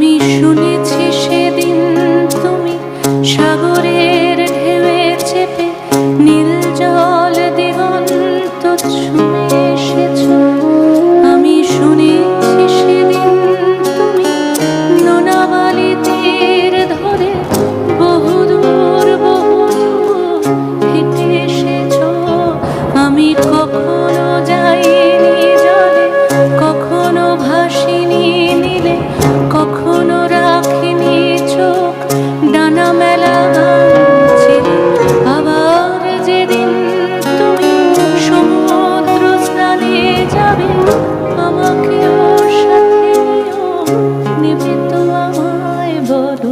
আমি শুনেছি সেদিন তুমি সাগরের ঢেউয়ে চেপে নীল জল দিগন্ত ছুঁয়ে এসেছো। আমি শুনেছি সেদিন তুমি নোনাবালি তীর ধরে বহুদূর বহুদূর হেঁটে এসেছো। আমি কখনো যাইনি জলে, কখনো ভাসিনি নীলে, কখনো রাখিনি চোখ ডানা মেলা ছিলে। আবার যেদিন তুমি সমুদ্র স্নানে যাবে, আমাকেও সাথে নিও, নেবে তো আমায় বলো।